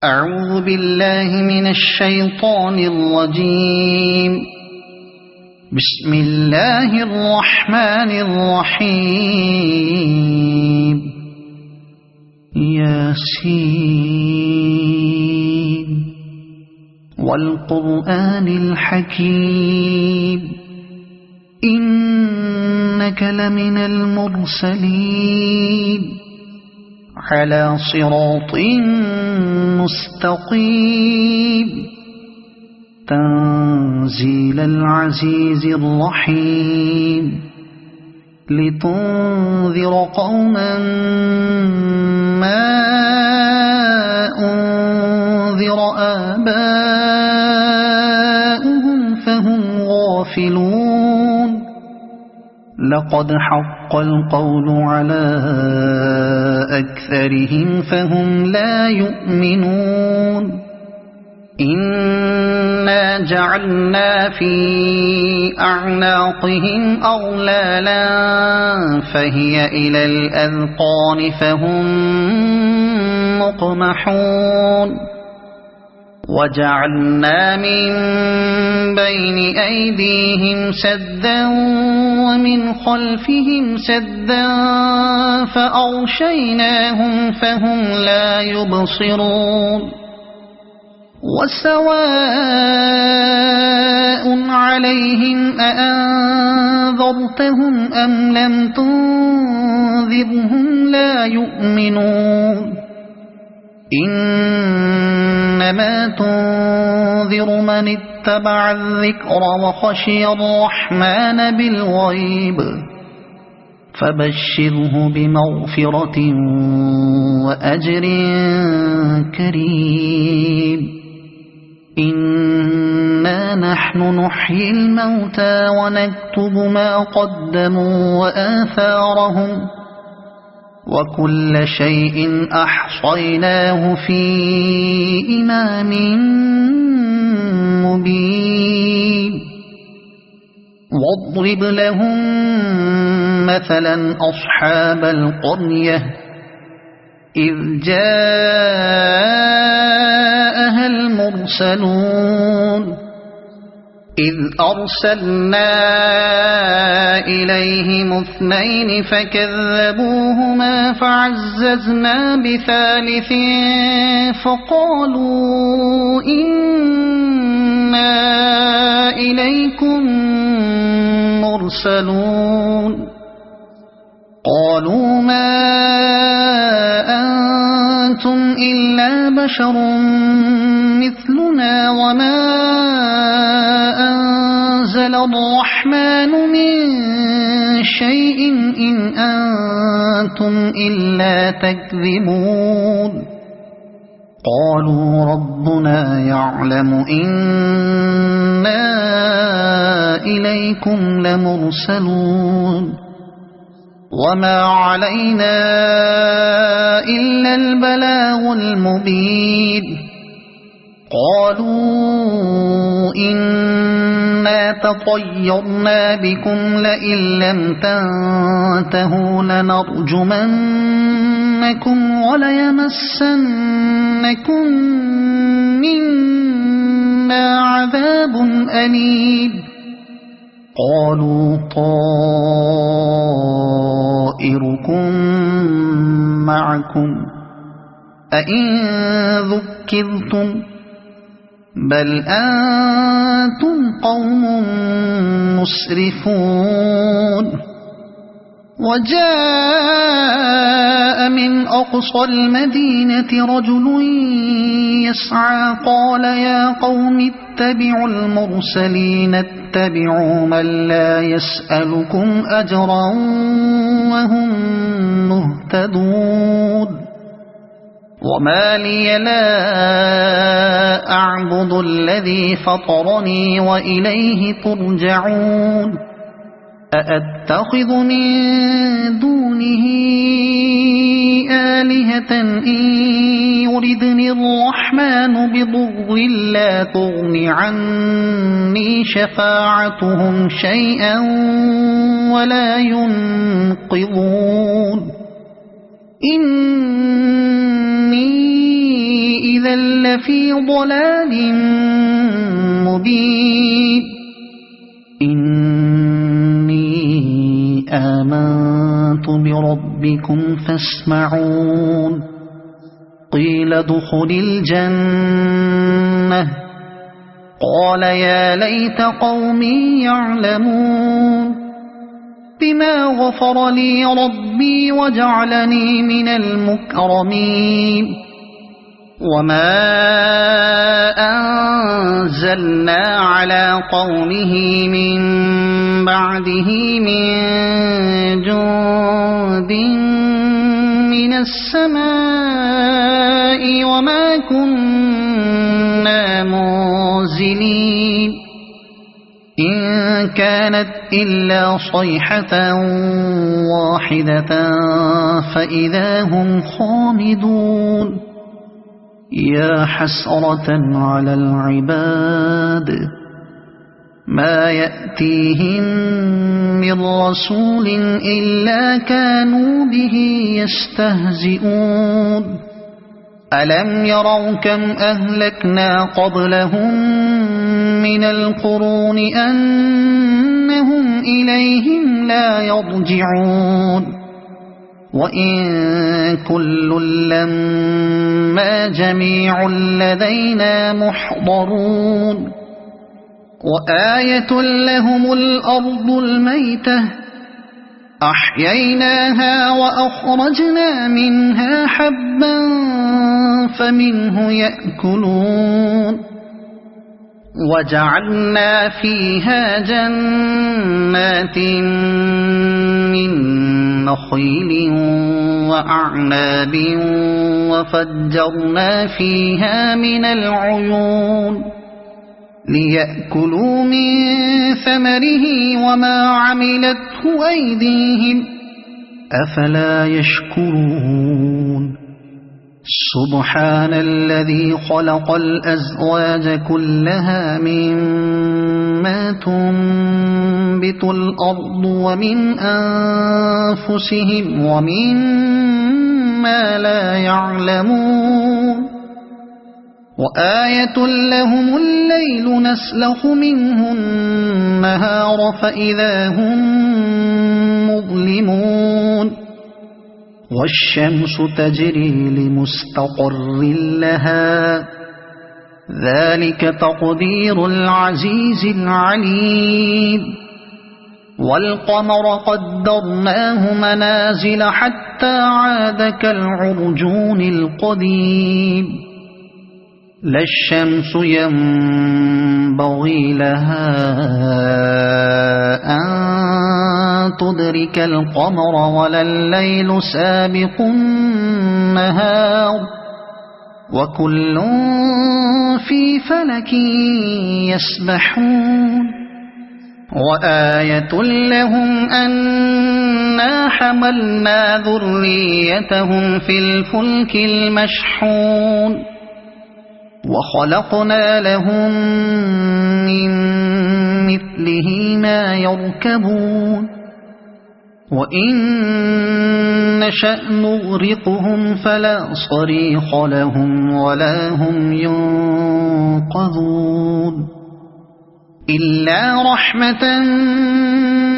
أعوذ بالله من الشيطان الرجيم. بسم الله الرحمن الرحيم. ياسين والقرآن الحكيم إنك لمن المرسلين على صراط مستقيم تنزيل العزيز الرحيم لتنذر قوما ما أنذر آباؤهم فهم غافلون. لقد حق القول على أكثرهم فهم لا يؤمنون. إنا جعلنا في أعناقهم أغلالا فهي إلى الأذقان فهم مقمحون. وجعلنا من بين أيديهم سدا ومن خلفهم سدا فأغشيناهم فهم لا يبصرون. وسواء عليهم أأنذرتهم أم لم تنذرهم لا يؤمنون. إنما تنذر من اتبع الذكر وخشي الرحمن بالغيب فبشره بمغفرة وأجر كريم. إنا نحن نحيي الموتى ونكتب ما قدموا وآثارهم وكل شيء أحصيناه في إمام مبين. واضرب لهم مثلا أصحاب القرية إذ جاءها المرسلون إذ أرسلنا إليهم اثنين فكذبوهما فعززنا بثالث فقالوا إنا إليكم مرسلون. قالوا ما أنتم إلا بشر مثلنا وما أنزل الرحمن من شيء إن أنتم إلا تكذبون. قالوا ربنا يعلم إنا إليكم لمرسلون وما علينا إلا البلاغ المبين. قالوا إنا تطيرنا بكم لئن لم تنتهوا لنرجمنكم وليمسنكم منا عذاب أليم. قالوا طائركم معكم أئن ذكرتم بل أنتم قوم مسرفون. وجاء من أقصى المدينة رجل يسعى قال يا قوم اتبعوا المرسلين اتبعوا من لا يسألكم أجرا وهم مهتدون. وما لي لا أعبد الذي فطرني وإليه ترجعون. أأتخذ من دونه آلهة إن يردني الرحمن بضر لا تغن عني شفاعتهم شيئا ولا ينقذون. إني إذا لفي ضلال مبين إني آمنت بربكم فاسمعون قيل ادخل الجنة قال يا ليت قومي يعلمون بما غفر لي ربي وجعلني من المكرمين وما أنزلنا على قومه من بعده من جند من السماء وما كنا منزلين إن كانت إلا صيحة واحدة فإذا هم خامدون يا حسرة على العباد ما يأتيهم من رسول إلا كانوا به يستهزئون ألم يروا كم أهلكنا قبلهم من القرون أنهم إليهم لا يرجعون وإن كل لما جميع لدينا محضرون وآية لهم الأرض الميتة أحييناها وأخرجنا منها حبا فمنه يأكلون وجعلنا فيها جنات من نخيل وأعناب وفجرنا فيها من العيون ليأكلوا من ثمره وما عملته أيديهم أفلا يشكرون سبحان الذي خلق الأزواج كلها مما تنبت الأرض ومن أنفسهم ومما لا يعلمون وآية لهم الليل نسلخ منه النهار فإذا هم مظلمون والشمس تجري لمستقر لها ذلك تقدير العزيز العليم والقمر قدرناه منازل حتى عاد كالعرجون القديم لا الشمس ينبغي لها أن تدرك القمر ولا الليل سابق النهار وكل في فلك يسبحون وآية لهم أنا حملنا ذريتهم في الفلك المشحون وخلقنا لهم من مثله ما يركبون وإن نشأ نغرقهم فلا صريخ لهم ولا هم ينقذون إلا رحمة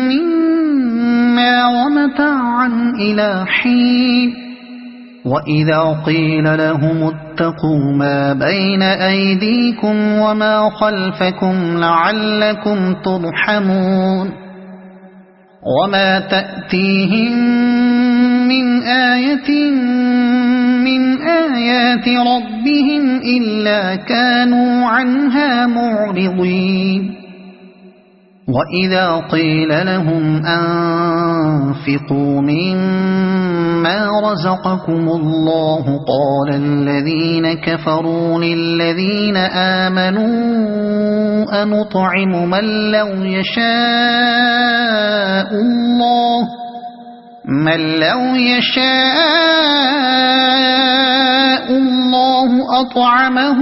منا ومتاعا إلى حين وإذا قيل لهم اتقوا ما بين أيديكم وما خلفكم لعلكم ترحمون وما تأتيهم من آية من آيات ربهم إلا كانوا عنها معرضين وإذا قيل لهم أنفقوا مما رزقكم الله قال الذين كفروا للذين آمنوا أنطعم من لو يشاء الله أطعمه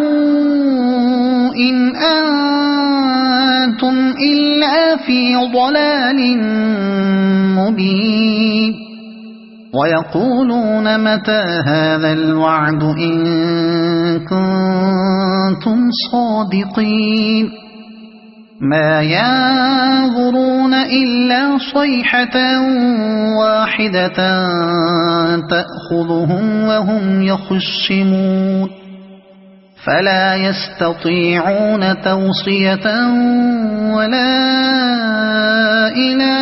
إن أنتم إلا في ضلال مبين ويقولون متى هذا الوعد إن كنتم صادقين ما ينظرون إلا صيحة واحدة تأخذهم وهم يخصمون فلا يستطيعون توصية ولا إلى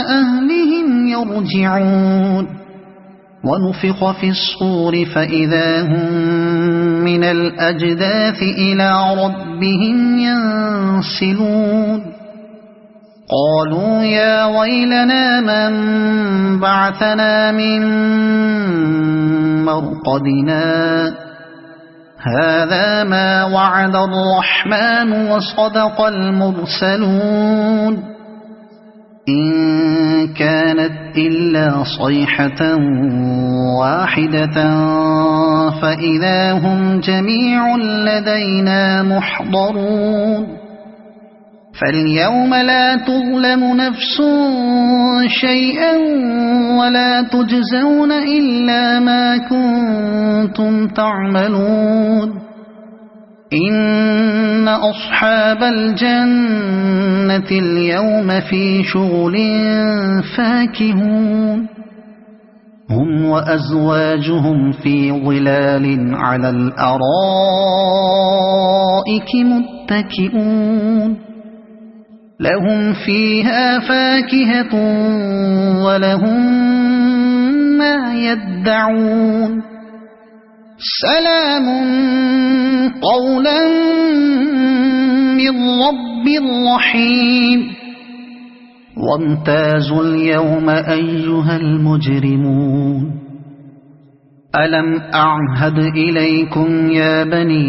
أهلهم يرجعون ونفخ في الصور فإذا هم من الأجداث إلى ربهم ينسلون قالوا يا ويلنا من بعثنا من مرقدنا هذا ما وعد الرحمن وصدق المرسلون إن كانت إلا صيحة واحدة فإذا هم جميع لدينا محضرون فاليوم لا تظلم نفس شيئا ولا تجزون إلا ما كنتم تعملون إن أصحاب الجنة اليوم في شغل فاكهون هم وأزواجهم في ظلال على الأرائك متكئون لهم فيها فاكهة ولهم ما يدعون سلام قولا من رب رحيم وامتازوا اليوم أيها المجرمون ألم أعهد إليكم يا بني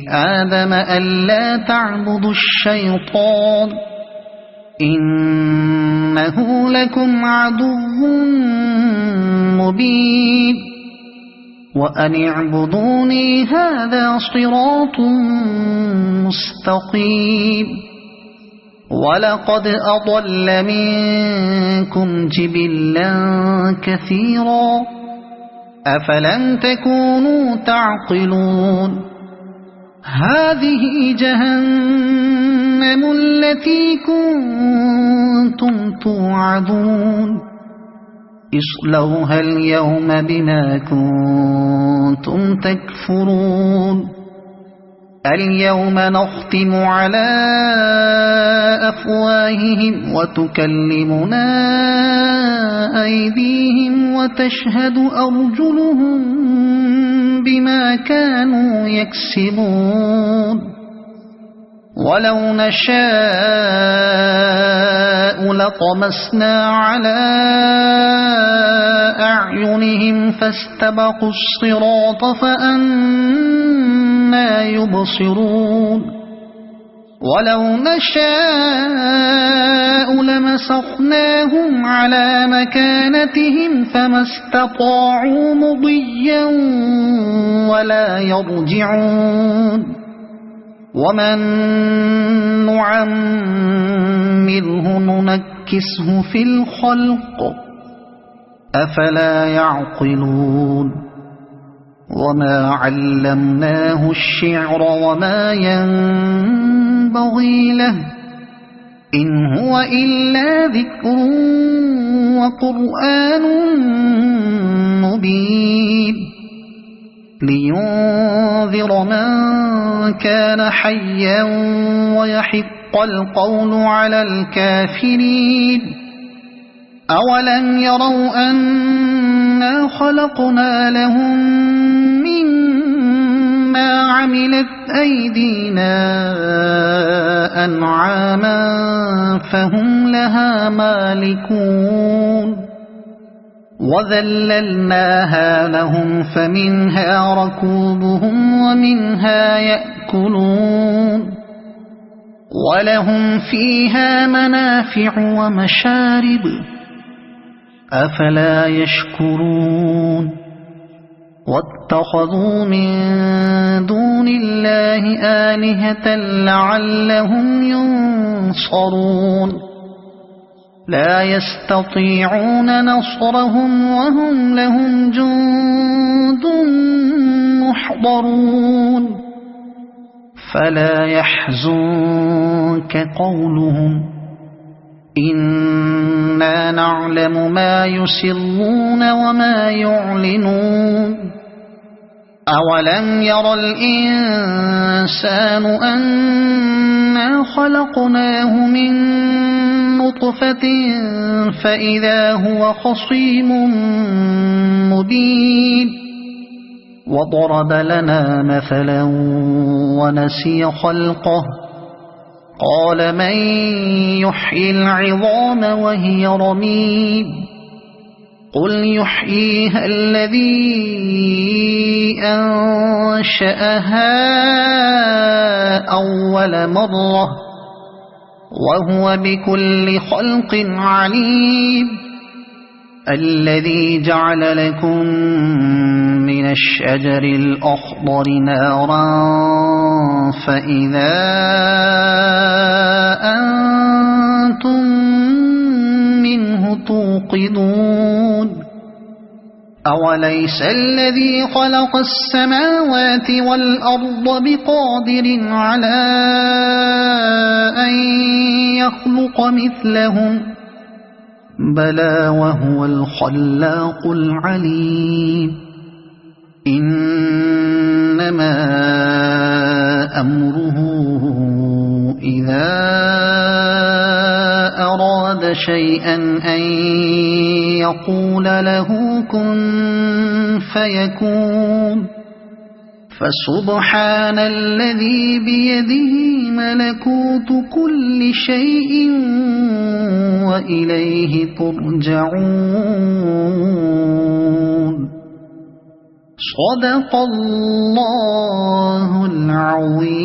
آدم ألا تعبدوا الشيطان إنه لكم عدو مبين وأن اعبدوني هذا صراط مستقيم ولقد أضل منكم جبلا كثيرا أفلم تكونوا تعقلون هذه جهنم التي كنتم توعدون اصلوها اليوم بما كنتم تكفرون اليوم نختم على أفواههم وتكلمنا أيديهم وتشهد أرجلهم بما كانوا يكسبون ولو نشاء لطمسنا على أعينهم فاستبقوا الصراط فأنى يبصرون ولو نشاء لمسخناهم على مكانتهم فما استطاعوا مضيا ولا يرجعون ومن نعمره ننكسه في الخلق أفلا يعقلون وما علمناه الشعر وما ينبغي له إن هو إلا ذكر وقرآن مبين لينذر من كان حيا ويحق القول على الكافرين أولم يروا أنا خلقنا لهم مما عملت أيدينا أنعاما فهم لها مالكون وذللناها لهم فمنها ركوبهم ومنها يأكلون ولهم فيها منافع ومشارب أفلا يشكرون واتخذوا من دون الله آلهة لعلهم ينصرون لا يستطيعون نصرهم وهم لهم جند محضرون فلا يحزنك قولهم إنا نعلم ما يسرون وما يعلنون أولم ير الإنسان أنا خلقناه من نطفة فإذا هو خصيم مبين وضرب لنا مثلا ونسي خلقه قال من يحيي العظام وهي رميم قل يحييها الذي أنشأها أول مرة وهو بكل خلق عليم الذي جعل لكم من الشجر الأخضر نارا فإذا أنتم منه توقدون أوليس الذي خلق السماوات والأرض بقادر على أن يخلق مثلهم بلى وهو الخلاق العليم إنما أمره إذا أراد شيئا أن يقول له كن فيكون فسبحان الذي بيده ملكوت كل شيء وإليه ترجعون صدق الله العظيم.